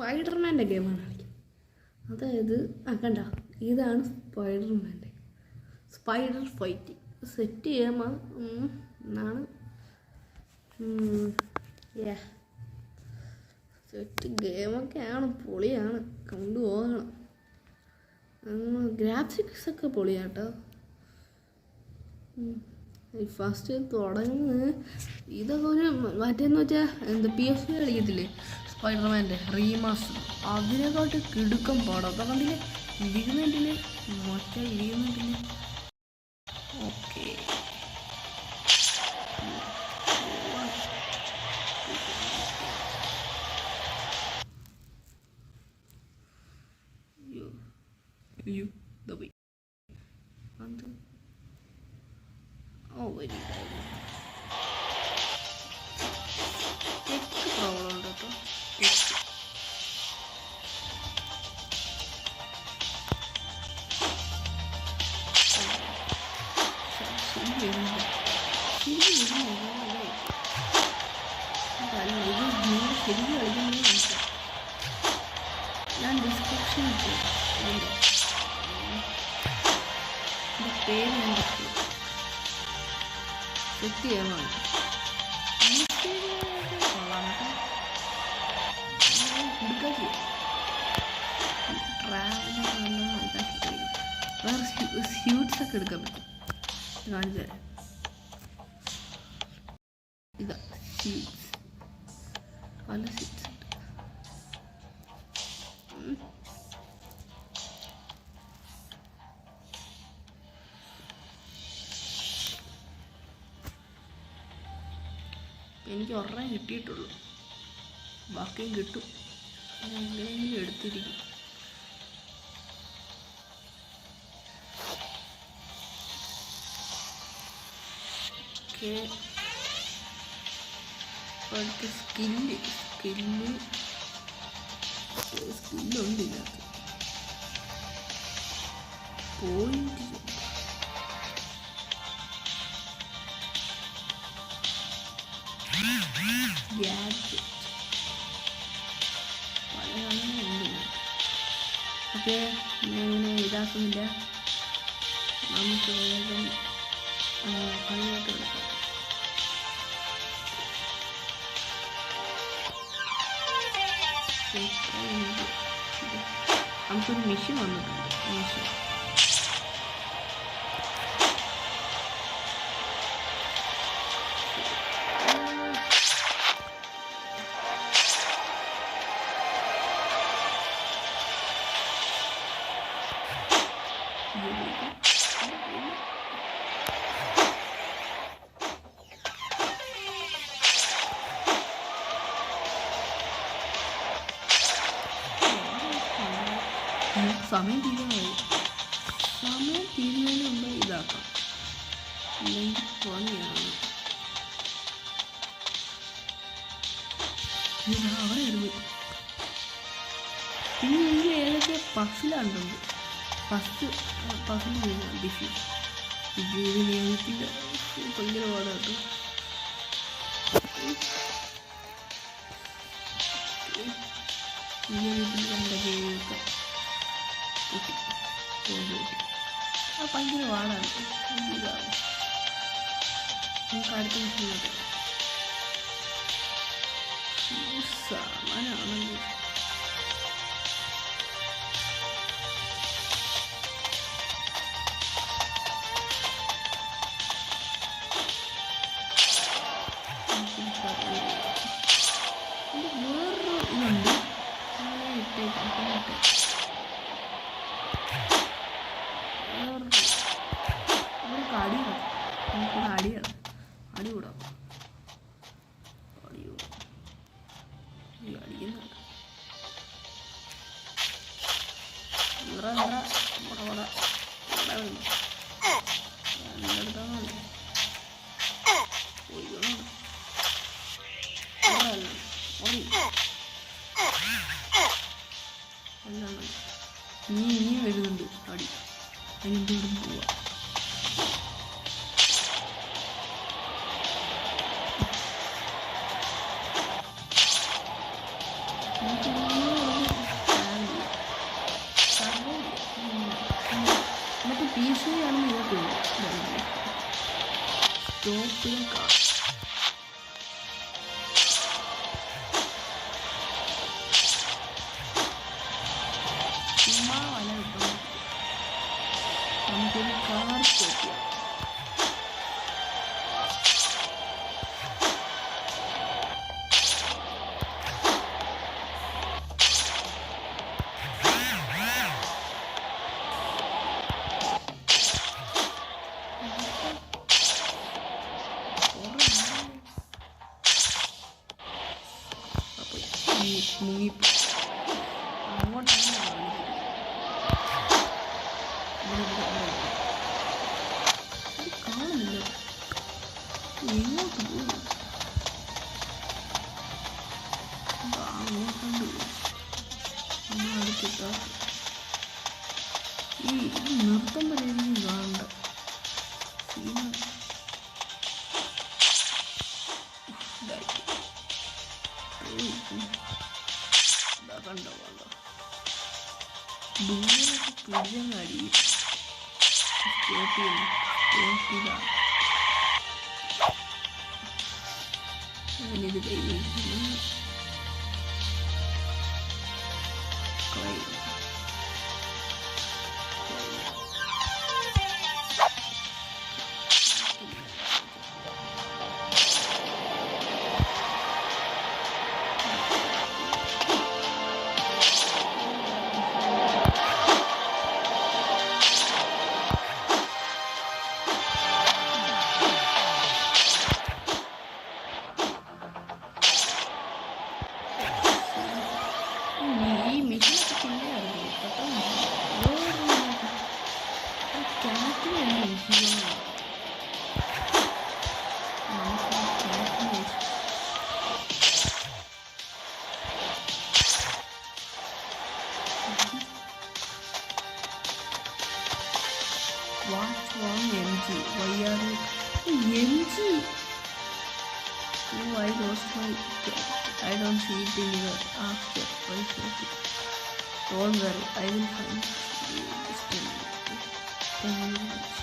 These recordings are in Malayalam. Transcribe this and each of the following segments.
സ്പൈഡർമാൻ്റെ ഗെയിമാണ് കളിക്കുന്നത്. അതായത് കണ്ട, ഇതാണ് സ്പൈഡർമാൻ്റെ സ്പൈഡർ ഫൈറ്റ്. സെറ്റ് ചെയ്യാമോ എന്നാണ്. സെറ്റ് ഗെയിമൊക്കെയാണ്, പൊളിയാണ്, കൊണ്ടുപോകണം. ഗ്രാഫിക്സൊക്കെ പൊളിയാട്ടോ. ഫസ്റ്റ് തുടങ്ങുന്നത് ഇതൊക്കെ ഒരു മറ്റേന്ന് വെച്ചാൽ PS കളിക്കത്തില്ലേ സ്പൈഡർമാൻ്റെ റീമാസ്റ്റർ, അതിനെക്കാട്ട് കിടുക്കം പാടാം. അപ്പോൾ കണ്ടില്ലേ, ഇരിക്കുന്നുണ്ടില്ലേ, മറ്റേ ഇരിക്കുന്നുണ്ടില്ലേ. ഓക്കെ, വലിയ പ്രോബ്ലം ഉണ്ട് കേട്ടോ. ശരിക്കും കളിക്കുന്നത് മനസ്സിലാവും. ഞാൻ ഡിസ്ക്രിപ്ഷൻ പേര് സെറ്റ് ചെയ്യാനാണ്. വേറെ സ്യൂട്ട്സൊക്കെ എടുക്കാൻ പറ്റും, കാണിച്ചു തരാം. ഇതാ സ്യൂട്ട്സ്, പല സ്യൂട്ട്സ് ഉണ്ട്. എനിക്ക് ഒരെണ്ണം കിട്ടിയിട്ടുള്ളൂ, ബാക്കിയും കിട്ടും. ഞാൻ എങ്ങനെയെങ്കിലും എടുത്തിരിക്കും. ഓക്കെ, അടുത്ത സ്കില്ലുണ്ട് ഇതിനകത്ത്. പോയിന്റ് ഓക്കെ, ഞാൻ ഇങ്ങനെ ഇതാക്കുന്നില്ല. നമുക്ക് വേഗം കളിയോട്ട് കിടക്കാം. നമുക്കൊരു മെഷീൻ വന്നിട്ടുണ്ട്. മെഷീൻ സമയം തീരുന്നതിന് മുമ്പ് ഇതാക്കാം, അല്ലെങ്കിൽ പണിയാണ്. അവിടെ ഇടുന്നു. പിന്നെ എനിക്ക് ഏതൊക്കെ പസിലുണ്ടുണ്ട്. പസിൽ ചെയ്യാം. ഡിഫ്യൂസ് ഇത് നിയമത്തിൻ്റെ ഭയങ്കര പാടാട്ടോ. ഭയങ്കര പാടാണ്. ഇതാണ് നമുക്ക് അടുത്ത മിഷീനോട്ട് സാമാനാണല്ലോ. വേറൊരു ഇതുണ്ട്, അടികൂടാം. അടിക്കുന്നുണ്ട്. ഇനിയും വരുന്നുണ്ട് അടി. അതിൻ്റെ ഇവിടെ പോവാ. നമുക്ക് ഈസിയാണെന്ന് ഇത് തോന്നുന്നു. സ്റ്റോപ്പിൽ ചുമ്മാ വല കിട്ടും. നമുക്കൊരു കാർ സ്റ്റോപ്പ് ചെയ്യാം. മുങ്ങിപ്പോ അങ്ങോട്ടാണ് കാണുന്നില്ല. എങ്ങോട്ട് പോകും? അങ്ങോട്ടുണ്ട് നമ്മൾ അടുത്തിട്ടാ ഈ നൃത്തം വരെ എനിക്ക് കാണണ്ട. കണ്ടോ കണ്ടോ ദൂരമൊക്കെ പിടിച്ചങ്ങടി ഞാനിത് കയ്യിൽ What's wrong, MG? Why are you MG? Oh, I lost my cat. I don't see it anywhere. After I shot it. Don't worry, I will find you. Just 10 minutes.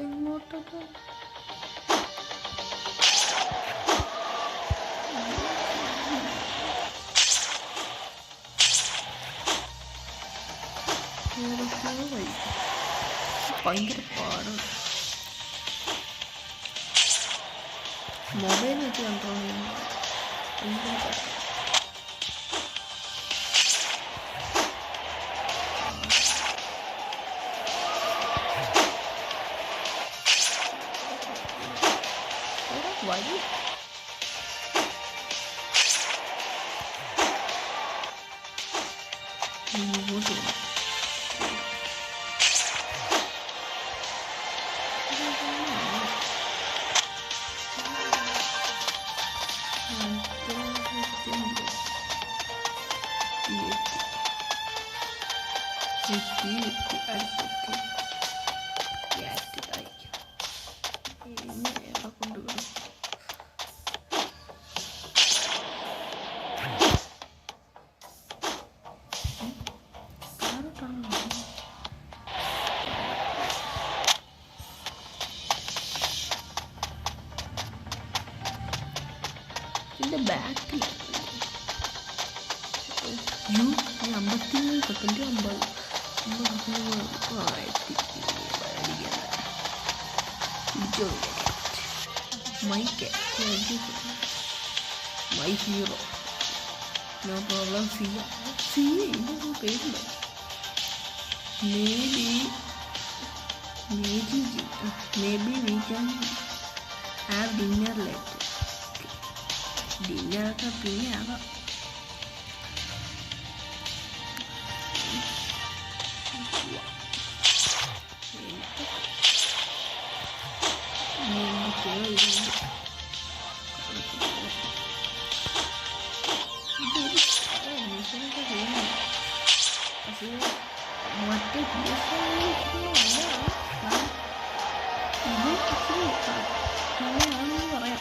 ഇങ്ങോട്ടൊക്കെ ഭയങ്കര പാടാണ് മൊബൈൽ വെച്ച് കൺട്രോൾ ചെയ്യുന്നത്. വഴി മുമ്പോട്ട് കൊണ്ടുപോകണം. ഇതിൻ്റെ ബാക്കിൽ 53 second 50 my hero no problem. ഇതിൻ്റെ പേരുണ്ട്. Maybe we can have dinner later. Dinner ഒക്കെ പിന്നെ ആവാം. മറ്റേ പറയാം.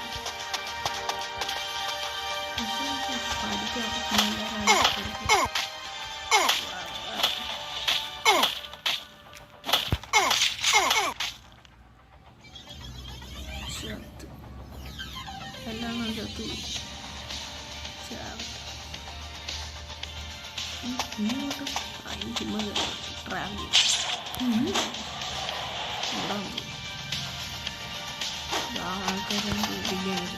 എല്ലാം ചത്തു ഇങ്ങോട്ട് അതിന് ചുമ്മാ ട്രാവൽ ആൾക്കാരുണ്ട് ബിരിയാണി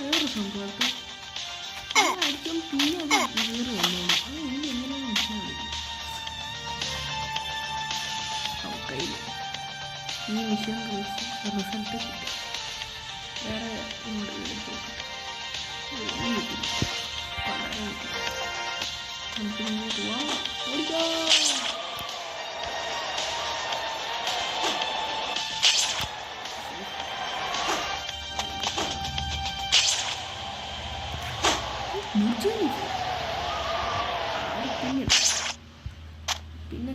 വേറെ സംഭവം അടിക്കും പിന്നെ അത് വേറെ വന്നോളൂ. അത് എനിക്ക് എങ്ങനെ മനസ്സിലാവില്ല. കയ്യിൽ ഈ മിഷൻ റിസൾട്ട് കിട്ടും. വേറെ ഇങ്ങോട്ട് വളരെ നമുക്ക് മുന്നോട്ട് പോവാം. ഓടിക്കോ. പിന്നെ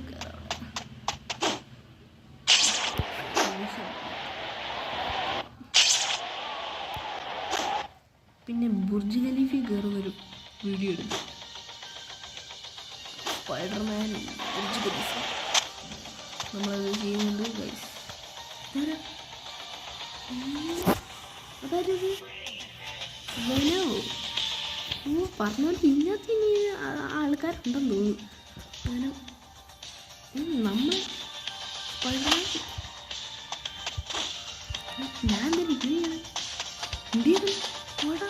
പിന്നെ ബുർജ് ഖലീഫി കയറുന്നൊരു വീഡിയോ എടുത്തു. സ്പൈഡർമാനും ബുർജ് ഖലീഫ നമ്മളത് ചെയ്യുന്നുണ്ട് ഗൈസ്. അതായത് വനോ പറഞ്ഞാൽ ഇതിനകത്ത് ഇനി ആൾക്കാരുണ്ടെന്ന് തോന്നുന്നു. അങ്ങനെ നമ്മൾ ഞാൻ തന്നെ ഇങ്ങനെയാണ് ഇന്ത്യയിൽ ഓടാ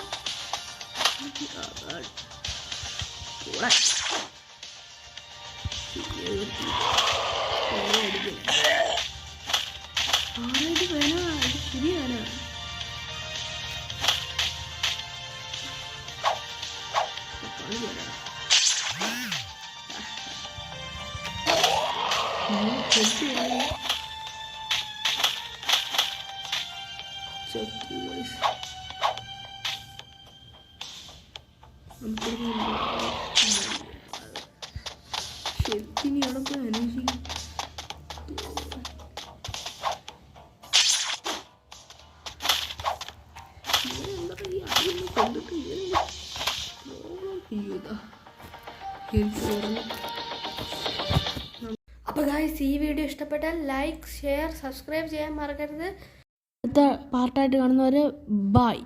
ആരായിട്ട് വേണോ അത് പുതിയ വേണോ ശരിക്കും അവിടെ പോയി അന്വേഷിക്കും. അപ്പോൾ ഗായ്സ് ഈ വീഡിയോ ഇഷ്ടപ്പെട്ടാൽ ലൈക്ക് ഷെയർ സബ്സ്ക്രൈബ് ചെയ്യാൻ മറക്കരുത്. അടുത്ത പാർട്ടായിട്ട് കാണുന്നവരെ ബൈ.